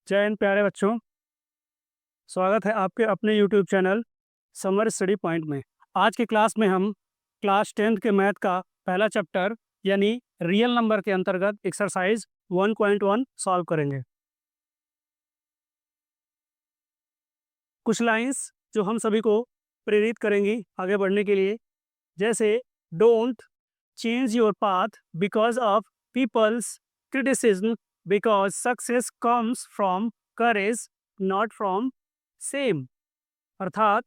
जय हिंद प्यारे बच्चों। स्वागत है आपके अपने YouTube channel summer study point में। आज की क्लास में हम क्लास 10th के मैथ का पहला चैप्टर यानी रियल नंबर के अंतर्गत एक्सरसाइज 1.1 सॉल्व करेंगे। कुछ लाइंस जो हम सभी को प्रेरित करेंगी आगे बढ़ने के लिए, जैसे don't change your path because of peoples criticism because success comes from courage not from same. अर्थात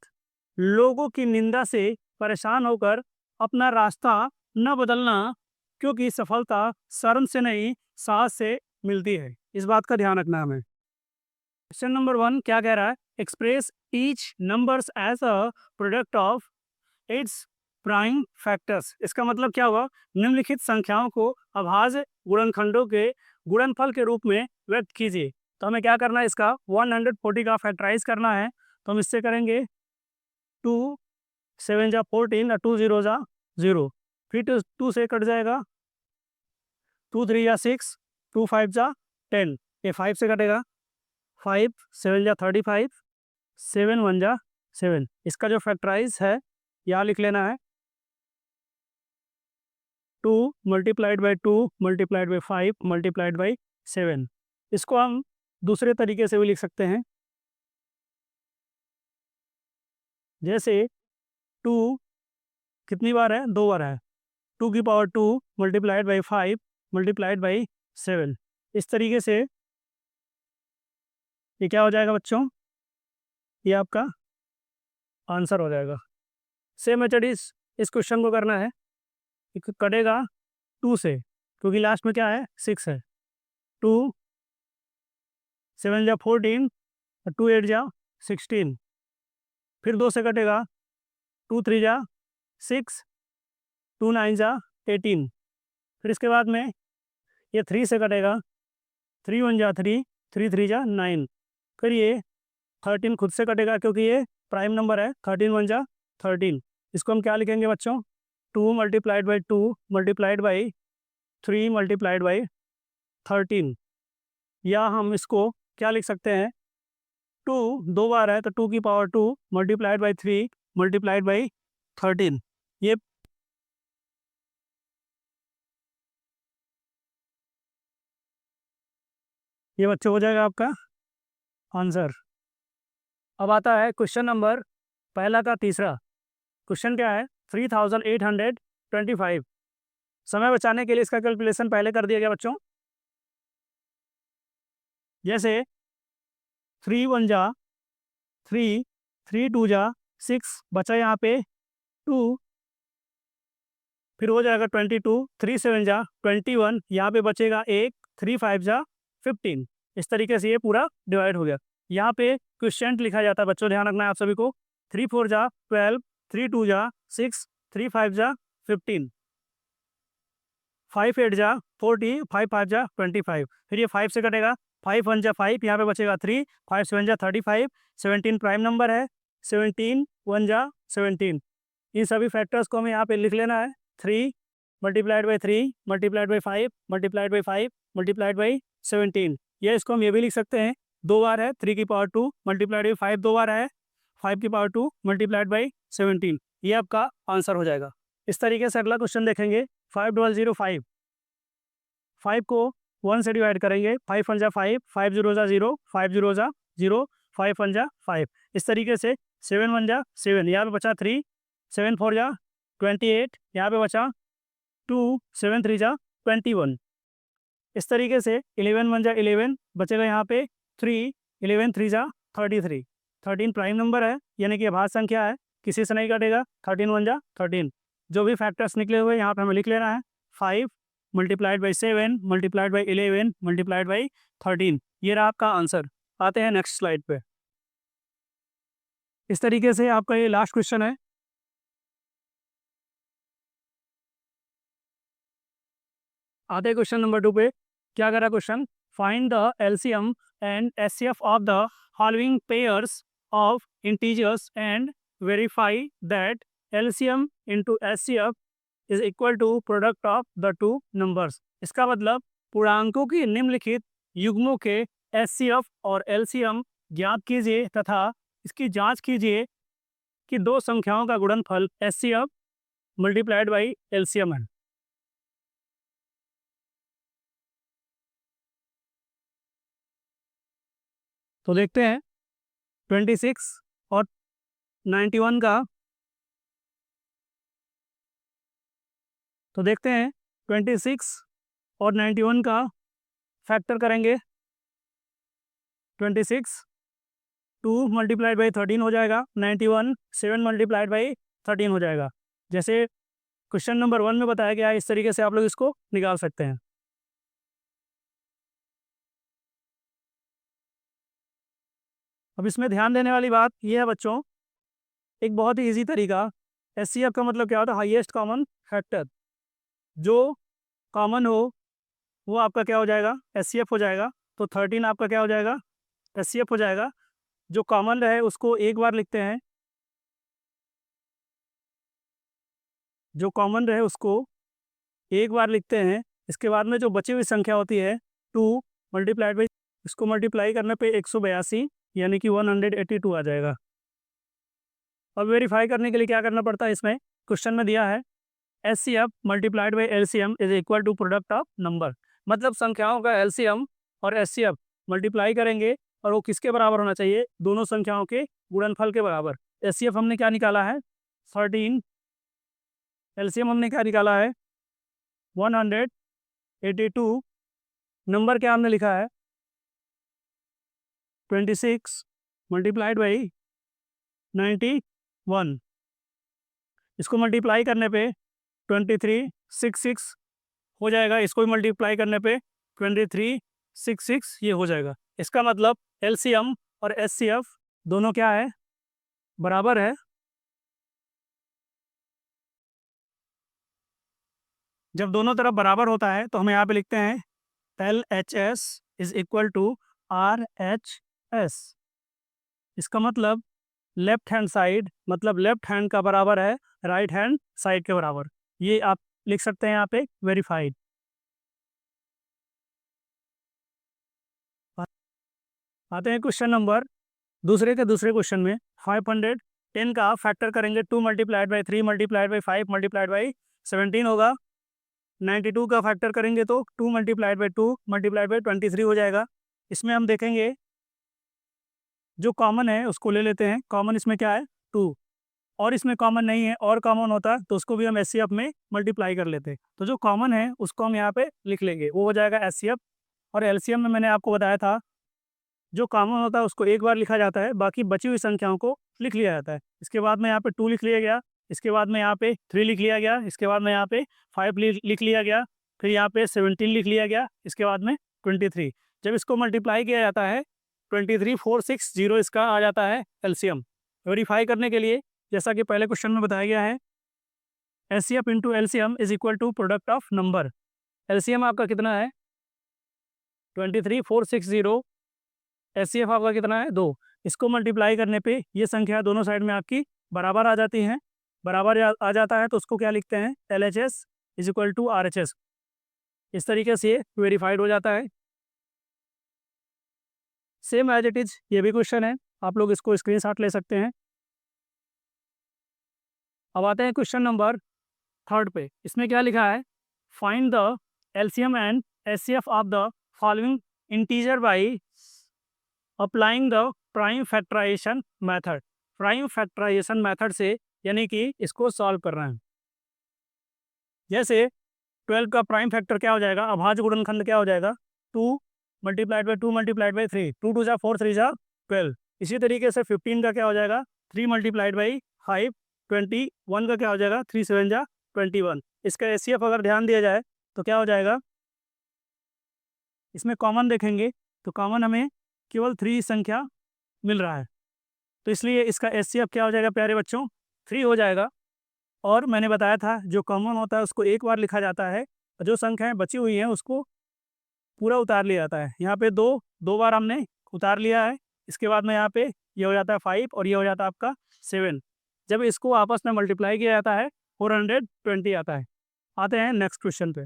लोगों की निंदा से परेशान होकर अपना रास्ता न बदलना, क्योंकि सफलता शर्म से नहीं साहस से मिलती है। इस बात का ध्यान रखना हमें। क्वेश्चन नंबर 1 क्या कह रहा है? Express each numbers as a product of its prime factors. इसका मतलब क्या हुआ? निम्नलिखित संख्याओं को अभाज्य गुणनखंडों के गुणनफल के रूप में व्यक्त कीजिए। तो हमें क्या करना है? इसका 140 का फैक्टराइज करना है। तो हम इससे करेंगे 2 7 जा 14 और 2 0 जा 0, फिर 2 से कट जाएगा, 2 3 जा 6, 2 5 जा 10, ये 5 से कटेगा, 5 7 जा 35, 7 1 जा 7। इसका जो फैक्टराइज है यहाँ लिख लेना है, 2 multiplied by 2 multiplied by 5 multiplied by 7। इसको हम दूसरे तरीके से भी लिख सकते हैं, जैसे 2 कितनी बार है? 2 बार है, 2 की power 2 multiplied by 5 multiplied by 7। इस तरीके से ये क्या हो जाएगा बच्चों? ये आपका आंसर हो जाएगा। सेम मेथड इस क्वेश्चन को करना है, कटेगा 2 से, क्योंकि लास्ट में क्या है? 6 है। 2 7 जा 14 और 2 8 जा 16, फिर 2 से कटेगा, 2 3 जा 6, 2 9 जा 18, फिर इसके बाद में ये 3 से कटेगा, 3 1 जा 3, 3 3 जा 9, फिर ये 13 खुद से कटेगा क्योंकि ये प्राइम नंबर है, 13 1 जा 13। इसको हम क्या लिखेंगे बच्चों? 2 multiplied by 2 multiplied by 3 multiplied by 13। या हम इसको क्या लिख सकते हैं? 2 2 बार है तो 2 की power 2 multiplied by 3 multiplied by 13। ये बच्चों हो जाएगा आपका आंसर। अब आता है क्वेश्चन नंबर पहला का तीसरा। क्वेश्चन क्या है? 3825। समय बचाने के लिए इसका कैलकुलेशन पहले कर दिया गया बच्चों। जैसे 3 1 जा 3, 3 2 जा 6, बचा यहाँ पे 2, फिर हो जाएगा 22, 3 7 जा 21, यहाँ पे बचेगा 1, 3 5 जा 15। इस तरीके से ये पूरा डिवाइड हो गया। यहाँ पे क्वेश्चन लिखा जाता है बच्चों, ध्यान रखना है आप सभी को। 3 4 जा 12, 3 2 जा 6, 3 5 जा 15, 5 8 जा 40, 5 5 जा 25, फिर ये 5 से कटेगा, 5 1 जा 5, यहाँ पे बचेगा 3, 5 7 जा 35, 17 प्राइम नंबर है, 17 1 जा 17। इन सभी फैक्टर्स को हमें यहाँ पे लिख लेना है। 3 multiplied by 3 multiplied by 5 multiplied by 5 multiplied by 17। ये इसको हम ये भी लिख सकते हैं, 2 बार है 3 की पावर 2 मल्टीप्लाइड बाई 5 2 बार है, 5 की पावर 2 मल्टीप्लाइड बाई 17। ये आपका आंसर हो जाएगा। इस तरीके से अगला क्वेश्चन देखेंगे, 5005। 5 को 1 से डिवाइड करेंगे, 5 1 जा 5, 5 0 जा 0, 5 0 जा 0, 5 1 जा 5। इस तरीके से 7 1 जा 7, यहाँ पे बचा 3, 7 4 जा 28, यहाँ पे बचा 2, 7 3 जा 21। इस तरीके से 11 1 जा 11, बचेगा यहाँ पे 3, 11 3 जा 33। 13 प्राइम नंबर है, यानी कि अभाज्य संख्या है, किसी से नहीं कटेगा। 13 1 जा 13। जो भी फैक्टर्स निकले हुए यहाँ पे हमें लिख लेना है। 5 multiplied by 7 multiplied by 11 multiplied by 13। ये रहा आपका आंसर। आते हैं नेक्स्ट स्लाइड पे। इस तरीके से आपका ये लास्ट क्वेश्चन है। आते हैं क्वेश्चन नंबर 2 पे। क्या करा question? Find the LCM and HCF of the following pairs of integers and verify that LCM into HCF is equal to product of the two numbers. इसका मतलब पूर्णांकों की निम्नलिखित युग्मों के एचसीएफ और एलसीएम ज्ञात कीजिए तथा इसकी जांच कीजिए कि दो संख्याओं का गुणनफल एचसीएफ मल्टीप्लाइड बाई एलसीएम है। तो देखते हैं 26 और 91 का। तो देखते हैं 26 और 91 का फैक्टर करेंगे। 26 2 मल्टीप्लाइड बाई 13 हो जाएगा, 91 7 मल्टीप्लाइड बाई 13 हो जाएगा। जैसे क्वेश्चन नंबर 1 में बताया गया है, इस तरीके से आप लोग इसको निकाल सकते हैं। अब इसमें ध्यान देने वाली बात यह है बच्चों, एक बहुत ही इजी तरीका, एचसीएफ का मतलब क्या होता है, हाईएस्ट कॉमन फैक्टर। जो कॉमन हो वो आपका क्या हो जाएगा, एचसीएफ हो जाएगा। तो 13 आपका क्या हो जाएगा, एचसीएफ हो जाएगा। जो कॉमन रहे उसको एक बार लिखते हैं, जो कॉमन रहे उसको एक बार लिखते हैं। इसके बाद में जो बची हुई संख्या होती है 2 मल्टीप्लाइड बाई, इसको मल्टीप्लाई करने पे 182 यानी कि 182 आ जाएगा। अब वेरीफाई करने के लिए क्या करना पड़ता है, इसमें क्वेश्चन में दिया है HCF multiplied by LCM is equal to product of number. मतलब संख्याओं का एलसीएम और एचसीएफ मल्टीप्लाई करेंगे और वो किसके बराबर होना चाहिए, दोनों संख्याओं के गुणनफल के बराबर। एचसीएफ हमने क्या निकाला है 13, एलसीएम हमने क्या निकाला है 182, नंबर क्या हमने लिखा है 26 मल्टीप्लाइड बाई 91। इसको मल्टीप्लाई करने पे 2366 हो जाएगा, इसको भी मल्टीप्लाई करने पे 2366 ये हो जाएगा। इसका मतलब एलसीएम और एचसीएफ दोनों क्या है, बराबर है। जब दोनों तरफ बराबर होता है तो हम यहाँ पे लिखते हैं LHS is equal to RHS। इसका मतलब लेफ्ट हैंड साइड, मतलब लेफ्ट हैंड का बराबर है राइट हैंड साइड के बराबर। ये आप लिख सकते हैं यहाँ पे वेरीफाइड। आते हैं क्वेश्चन नंबर दूसरे क्वेश्चन में। 510 का फैक्टर करेंगे 2 multiplied by 3 multiplied by 5 multiplied by 17 होगा। 92 का फैक्टर करेंगे तो 2 मल्टीप्लाइड बाई 2 मल्टीप्लाइड बाई 23 हो जाएगा। इसमें हम देखेंगे जो कॉमन है उसको ले लेते हैं, कॉमन इसमें क्या है 2, और इसमें कॉमन नहीं है और कॉमन होता तो उसको भी हम एचसीएफ में मल्टीप्लाई कर लेते। तो जो कॉमन है उसको हम यहाँ पे लिख लेंगे, वो हो जाएगा एचसीएफ। और एलसीएम में मैंने आपको बताया था जो कॉमन होता है उसको एक बार लिखा जाता है, बाकी बची हुई संख्याओं को लिख लिया जाता है। इसके बाद में यहाँ पे 2 लिख लिया गया, इसके बाद में यहाँ पे 3 लिख लिया गया, इसके बाद में यहाँ पे 5 लिख लिया गया, फिर यहाँ पे 17 लिख लिया गया, इसके बाद में 23। जब इसको मल्टीप्लाई किया जाता है 23460 इसका आ जाता है एलसीएम। वेरीफाई करने के लिए जैसा कि पहले क्वेश्चन में बताया गया है, HCF into LCM is equal to product of number. LCM आपका कितना है 23460, एचसीएफ आपका कितना है 2। इसको मल्टीप्लाई करने पे ये संख्या दोनों साइड में आपकी बराबर आ जाती हैं। बराबर आ जाता है तो उसको क्या लिखते हैं LHS is equal to RHS। इस तरीके से ये वेरीफाइड हो जाता है। सेम एज इट इज ये भी क्वेश्चन है, आप लोग इसको स्क्रीनशॉट ले सकते हैं। अब आते हैं क्वेश्चन नंबर 3 पे। इसमें क्या लिखा है, find the LCM and HCF of the following integer by applying the prime factorisation method. Prime factorisation method से यानी कि इसको सॉल्व करना है। जैसे 12 का प्राइम फैक्टर क्या हो जाएगा, अभाज्य गुणनखंड क्या हो जाएगा 2 मल्टीप्लाइड बाई 2 मल्टीप्लाइड बाई 3, 2 2 जा 4 3 जा 12। इसी तरीके से 15 का क्या हो जाएगा 3 मल्टीप्लाइड बाई 5, 21 का क्या हो जाएगा 3 7 जा 21। इसका एचसीएफ अगर ध्यान दिया जाए तो क्या हो जाएगा, इसमें कॉमन देखेंगे तो कॉमन हमें केवल 3 संख्या मिल रहा है, तो इसलिए इसका एचसीएफ क्या हो जाएगा प्यारे बच्चों 3 हो जाएगा। और मैंने बताया था जो कॉमन होता है उसको एक बार लिखा जाता है, जो संख्याएं बची हुई हैं उसको पूरा उतार लिया जाता है। यहाँ पे दो बार हमने उतार लिया है। इसके बाद में यहाँ पे ये हो जाता है 5 और ये हो जाता है आपका 7। जब इसको आपस में मल्टीप्लाई किया जाता है 420 आता है। आते हैं नेक्स्ट क्वेश्चन पे।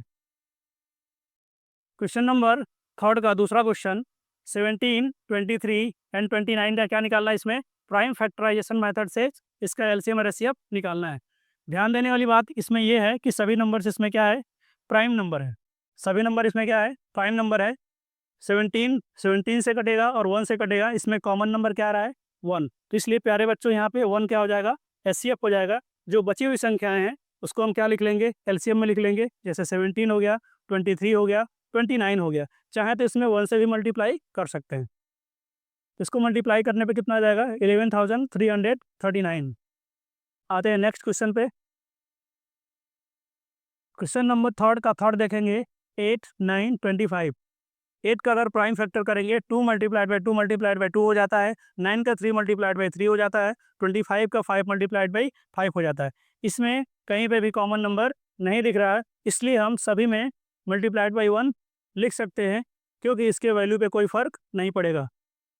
क्वेश्चन नंबर 3 का दूसरा क्वेश्चन, 17, 23 एंड 29 का क्या निकालना है इसमें? प्राइम फैक्टराइजेशन मेथड से इसका एलसीएम और एचसीएफ निकालना है। ध्यान देने वाली बात इसमें यह है कि सभी नंबर्स इसमें क्या है? प्राइम नंबर है। सभी नंबर इसमें क्या है? प्राइम नंबर है। 17 से कटेगा और 1 से कटेगा, इसमें कॉमन नंबर क्या आ रहा है? 1। तो इसलिए प्यारे बच्चों यहाँ पे 1 क्या हो जाएगा? एचसीएफ हो जाएगा। जो बची हुई संख्याएं हैं उसको हम क्या लिख लेंगे? एलसीएम में लिख लेंगे। जैसे 17 हो गया, 23 हो गया, 29 हो गया। चाहे तो इसमें 1 से भी मल्टीप्लाई कर सकते हैं। इसको मल्टीप्लाई करने पे कितना आ जाएगा? 11,339। आते हैं नेक्स्ट क्वेश्चन पे। क्वेश्चन नंबर थर्ड का थर्ड देखेंगे। 8, 9, 25। 8 का अगर प्राइम फैक्टर करेंगे 2 मल्टीप्लाइड बाई 2 मल्टीप्लाइड बाई 2 हो जाता है। 9 का 3 मल्टीप्लाइड बाई 3 हो जाता है। 25 का 5 मल्टीप्लाइड बाई 5 हो जाता है। इसमें कहीं पे भी कॉमन नंबर नहीं दिख रहा है, इसलिए हम सभी में मल्टीप्लाइड बाई 1 लिख सकते हैं, क्योंकि इसके वैल्यू पे कोई फ़र्क नहीं पड़ेगा।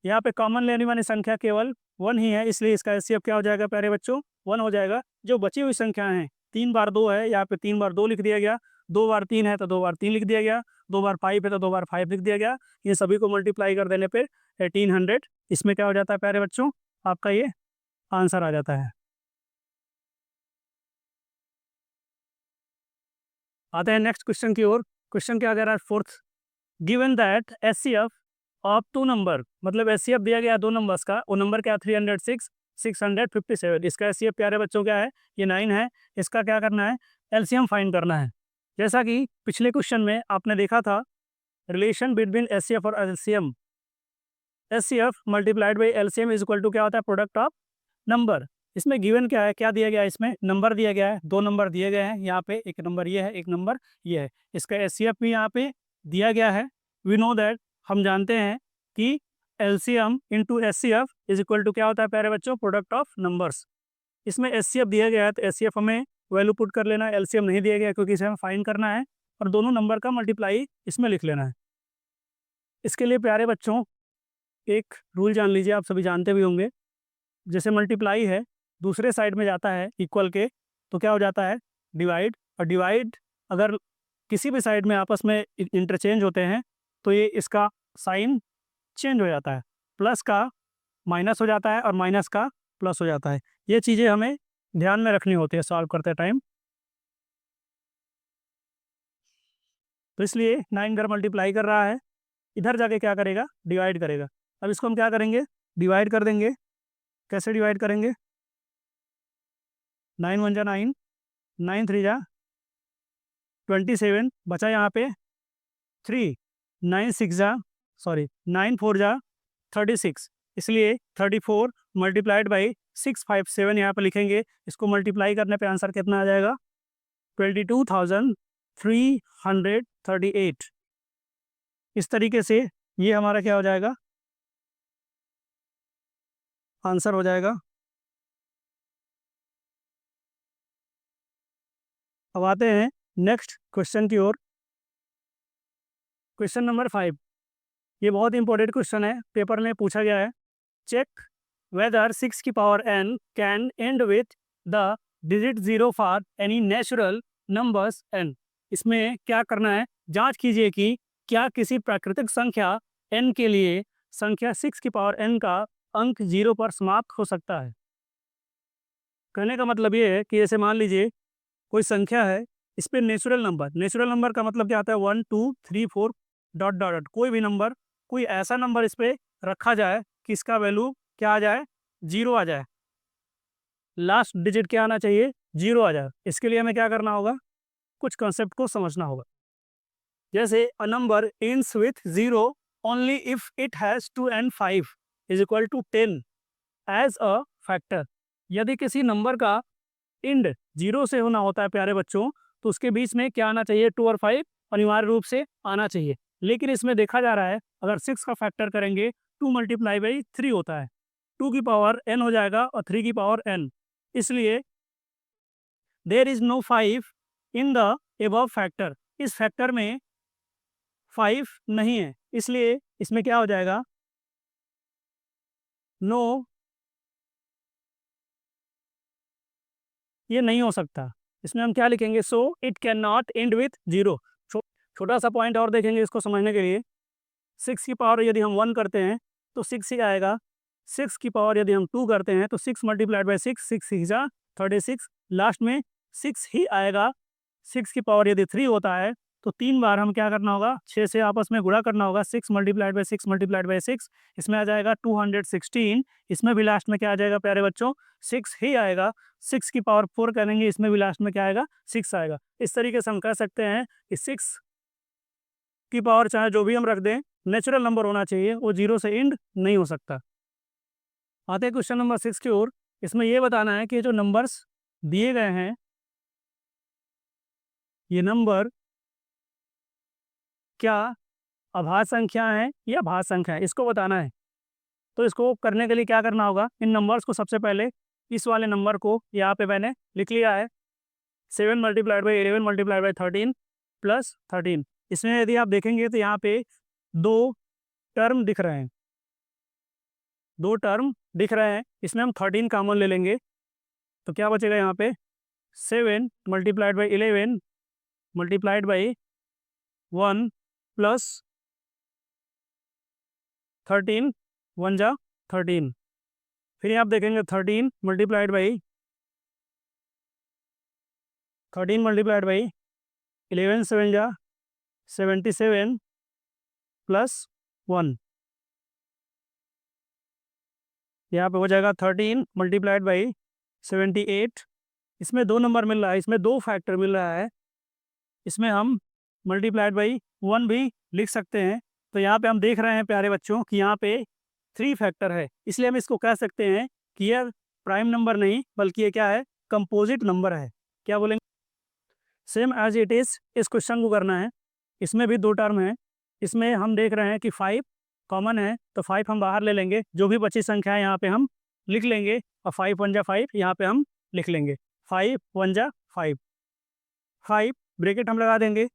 यहाँ पे कॉमन लेने वाली संख्या केवल 1 ही है, इसलिए इसका एचसीएफ क्या हो जाएगा प्यारे बच्चों? 1 हो जाएगा। जो बची हुई संख्या हैं 3 बार 2 है, यहाँ पे 3 बार 2 लिख दिया गया। 2 बार 3 है तो 2 बार 3 लिख दिया गया। 2 बार 5 है तो 2 बार 5 लिख दिया गया। ये सभी को मल्टीप्लाई कर देने पे 1800 इसमें क्या हो जाता है प्यारे बच्चों? आपका ये आंसर आ जाता है। आते हैं नेक्स्ट क्वेश्चन की ओर। क्वेश्चन क्या कह रहा है? Fourth, given that HCF of 2 number, मतलब एचसीएफ दिया गया 2 नंबर्स का। वो नंबर क्या है? 306, 657। इसका एचसीएफ प्यारे बच्चों क्या है? ये 9 है। इसका क्या करना है? एलसीएम फाइंड करना है। जैसा कि पिछले क्वेश्चन में आपने देखा था, रिलेशन बिटवीन एचसीएफ और LCM. HCF multiplied by LCM is equal to क्या होता है? Product of number. इसमें गिवन क्या है? क्या दिया गया है? इसमें नंबर दिया गया है। 2 नंबर दिए गए हैं यहाँ पे, एक नंबर ये है, एक नंबर ये है। इसका एचसीएफ भी यहाँ पे दिया गया है। वी नो दैट, हम जानते हैं कि LCM into HCF is equal to क्या होता है प्यारे बच्चों? Product of numbers. इसमें एचसीएफ दिया गया है तो एचसीएफ हमें वैल्यू पुट कर लेना है। एलसीएम नहीं दिया गया क्योंकि इसे हमें फाइंड करना है, और दोनों नंबर का मल्टीप्लाई इसमें लिख लेना है। इसके लिए प्यारे बच्चों एक रूल जान लीजिए, आप सभी जानते भी होंगे। जैसे मल्टीप्लाई है, दूसरे साइड में जाता है इक्वल के, तो क्या हो जाता है? डिवाइड। और डिवाइड अगर किसी भी साइड में आपस में इंटरचेंज होते हैं तो ये इसका साइन चेंज हो जाता है। प्लस का माइनस हो जाता है और माइनस का प्लस हो जाता है। ये चीज़ें हमें ध्यान में रखनी होती है सॉल्व करते टाइम। तो इसलिए 9 अगर मल्टीप्लाई कर रहा है, इधर जाके क्या करेगा? डिवाइड करेगा। अब इसको हम क्या करेंगे? डिवाइड कर देंगे। कैसे डिवाइड करेंगे? 9 1 जा 9, 9 3 जा 27, बचा यहाँ पे 3, 9 6 जा, सॉरी 9 4 जा 36। इसलिए 34 मल्टीप्लाइड बाई 657 यहाँ पे लिखेंगे। इसको मल्टीप्लाई करने पे आंसर कितना आ जाएगा? 22,338। इस तरीके से ये हमारा क्या हो जाएगा? आंसर हो जाएगा। अब आते हैं नेक्स्ट क्वेश्चन की ओर। क्वेश्चन नंबर 5, ये बहुत इंपॉर्टेंट क्वेश्चन है, पेपर में पूछा गया है। चेक वेदर 6 की power n can and with the digit 0 for any natural numbers n। इसमें क्या करना है? जांच कीजिए कि क्या किसी प्राकृतिक संख्या n के लिए संख्या 6 की पावर n का अंक 0 पर समाप्त हो सकता है। कहने का मतलब ये है कि जैसे मान लीजिए कोई संख्या है, इस पर नेचुरल नंबर का मतलब क्या आता है? 1 2 3 4 डॉट डॉट डॉट, कोई भी नंबर, कोई ऐसा नंबर इस पर रखा जाए कि इसका वैल्यू क्या आ जाए? 0 आ जाए। लास्ट डिजिट क्या आना चाहिए? 0 आ जाए। इसके लिए हमें क्या करना होगा? कुछ कॉन्सेप्ट को समझना होगा। जैसे a number ends with 0 only if it has 2 and 5 is equal to 10 as a factor। यदि किसी नंबर का इंड 0 से होना होता है प्यारे बच्चों, तो उसके बीच में क्या आना चाहिए? 2 और 5 अनिवार्य रूप से आना चाहिए। लेकिन इसमें देखा जा रहा है अगर 6 का फैक्टर करेंगे 2 मल्टीप्लाई बाई 3 होता है। 2 की पावर n हो जाएगा और 3 की पावर n। इसलिए there is no 5 in the above factor. इस फैक्टर में 5 नहीं है, इसलिए इसमें क्या हो जाएगा? नो, ये नहीं हो सकता। इसमें हम क्या लिखेंगे? So it can not and with 0। छोटा सा पॉइंट और देखेंगे इसको समझने के लिए। 6 की पावर यदि हम 1 करते हैं तो 6 ही आएगा। 6 की पावर यदि हम 2 करते हैं तो 6 मल्टीप्लाइड बाई 6, 6 6 जा 36, लास्ट में 6 ही आएगा। 6 की पावर यदि 3 होता है तो 3 बार हम क्या करना होगा, 6 से आपस में गुणा करना होगा। 6 मल्टीप्लाइड बाई 6 मल्टीप्लाइड बाई 6, इसमें आ जाएगा 216। इसमें भी लास्ट में क्या आ जाएगा प्यारे बच्चों, 6 ही आएगा। 6 की पावर 4 करेंगे, इसमें भी लास्ट में क्या आएगा, 6 आएगा। इस तरीके से हम कह सकते हैं कि 6 की पावर चाहे जो भी हम रख दें, नेचुरल नंबर होना चाहिए, वो 0 से एंड नहीं हो सकता। आते हैं क्वेश्चन नंबर 6 की ओर। इसमें यह बताना है कि जो नंबर्स दिए गए हैं, ये नंबर क्या अभाज्य संख्या है या भाज्य संख्या है, इसको बताना है। तो इसको करने के लिए क्या करना होगा, इन नंबर्स को सबसे पहले इस वाले नंबर को यहाँ पे मैंने लिख लिया है 7 multiplied by 11 multiplied by 13 plus 13। इसमें यदि आप देखेंगे तो यहाँ पे दो टर्म दिख रहे हैं, इसमें हम 13 कॉमन ले लेंगे तो क्या बचेगा यहाँ पे 7 multiplied by 11 multiplied by 1 plus 13, 1 जा 13। फिर आप देखेंगे 13 मल्टीप्लाइड बाई 11 7 जा 77 प्लस 1। यहाँ पे हो जाएगा 13 मल्टीप्लाइड बाई 78। इसमें 2 नंबर मिल रहा है, इसमें 2 फैक्टर मिल रहा है, इसमें हम मल्टीप्लाइड बाई 1 भी लिख सकते हैं। तो यहाँ पे हम देख रहे हैं प्यारे बच्चों कि यहाँ पे 3 फैक्टर है, इसलिए हम इसको कह सकते हैं कि यह प्राइम नंबर नहीं बल्कि ये क्या है, कंपोजिट नंबर है। क्या बोलेंगे, सेम एज इट इज़ इस क्वेश्चन को करना है। इसमें भी 2 टर्म है, इसमें हम देख रहे हैं कि 5 कॉमन है तो 5 हम बाहर ले लेंगे, जो भी बची संख्या है यहाँ पे हम लिख लेंगे और 5 1 जा 5 यहाँ पे हम लिख लेंगे। 5 1 जा 5, 5 ब्रैकेट हम लगा देंगे।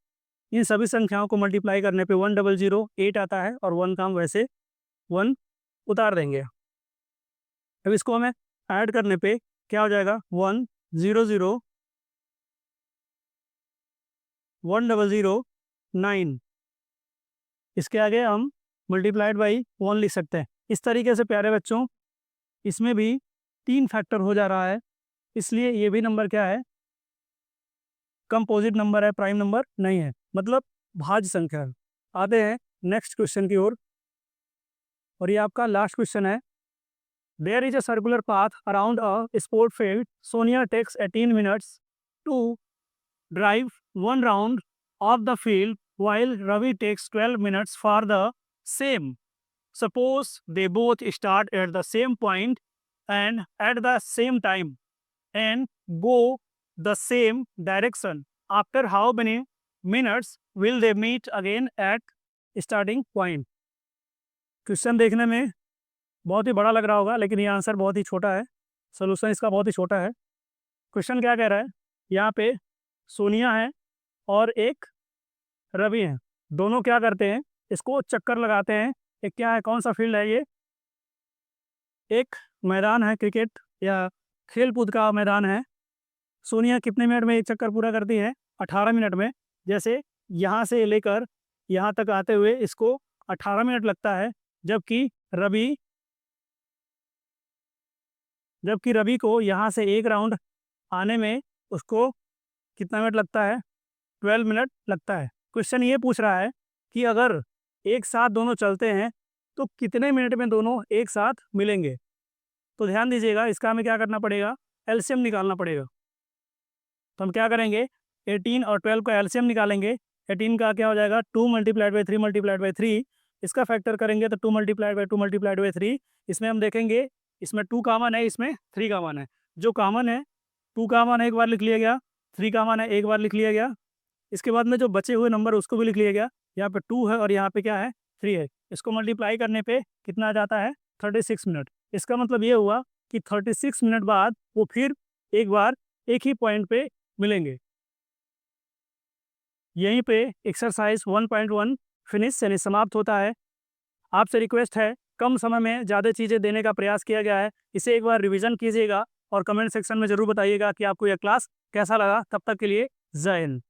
इन सभी संख्याओं को मल्टीप्लाई करने पे 1008 आता है और 1 का हम वैसे 1 उतार देंगे। अब इसको हमें ऐड करने पे क्या हो जाएगा, 1 0 0 1 0 0 9। इसके आगे हम मल्टीप्लाइड बाई 1 लिख सकते हैं। इस तरीके से प्यारे बच्चों इसमें भी 3 फैक्टर हो जा रहा है, इसलिए ये भी नंबर क्या है, कंपोजिट नंबर है, प्राइम नंबर नहीं है, मतलब भाज्य संख्या है। आते हैं नेक्स्ट क्वेश्चन की ओर, और ये आपका लास्ट क्वेश्चन है। There is a circular path around a sport field. Sonia takes 18 minutes to drive 1 round of the field while Ravi takes 12 minutes for the same. Suppose they both start at the same point and at the same time and go the same direction. After how many minutes will they meet again at starting point? Question देखने में बहुत ही बड़ा लग रहा होगा, लेकिन ये answer बहुत ही छोटा है, सोल्यूशन इसका बहुत ही छोटा है। क्वेश्चन क्या कह रहा है, यहाँ पे सोनिया है और एक रवि हैं, दोनों क्या करते हैं, इसको चक्कर लगाते हैं। एक क्या है, कौन सा फील्ड है ये, एक मैदान है, क्रिकेट या खेल कूद का मैदान है। सोनिया कितने मिनट में एक चक्कर पूरा करती है, 18 मिनट में। जैसे यहाँ से लेकर यहाँ तक आते हुए इसको 18 मिनट लगता है, जबकि रवि को यहाँ से एक राउंड आने में उसको कितना मिनट लगता है, 12 मिनट लगता है। क्वेश्चन ये पूछ रहा है कि अगर एक साथ दोनों चलते हैं तो कितने मिनट में दोनों एक साथ मिलेंगे। तो ध्यान दीजिएगा, इसका हमें क्या करना पड़ेगा, एलसीएम निकालना पड़ेगा। तो हम क्या करेंगे, 18 और 12 का एलसीएम निकालेंगे। 18 का क्या हो जाएगा, 2 मल्टीप्लाइड बाई 3 मल्टीप्लाइड बाई 3। इसका फैक्टर करेंगे तो 2 मल्टीप्लाइड बाई 2 मल्टीप्लाइड बाई 3। इसमें हम देखेंगे इसमें 2 कॉमन है, इसमें 3 कॉमन है। जो कॉमन है 2 कॉमन है, एक बार लिख लिया गया, 3 कॉमन है, एक बार लिख लिया गया। इसके बाद में जो बचे हुए नंबर उसको भी लिख लिया गया। यहाँ पे 2 है और यहाँ पे क्या है, 3 है। इसको मल्टीप्लाई करने पे कितना आ जाता है, 36 मिनट। इसका मतलब ये हुआ कि 36 मिनट बाद वो फिर एक बार एक ही पॉइंट पे मिलेंगे। यहीं पे एक्सरसाइज 1.1 फिनिश यानी समाप्त होता है। आपसे रिक्वेस्ट है, कम समय में ज़्यादा चीज़ें देने का प्रयास किया गया है, इसे एक बार रिवीजन कीजिएगा और कमेंट सेक्शन में ज़रूर बताइएगा कि आपको यह क्लास कैसा लगा। तब तक के लिए जय हिंद।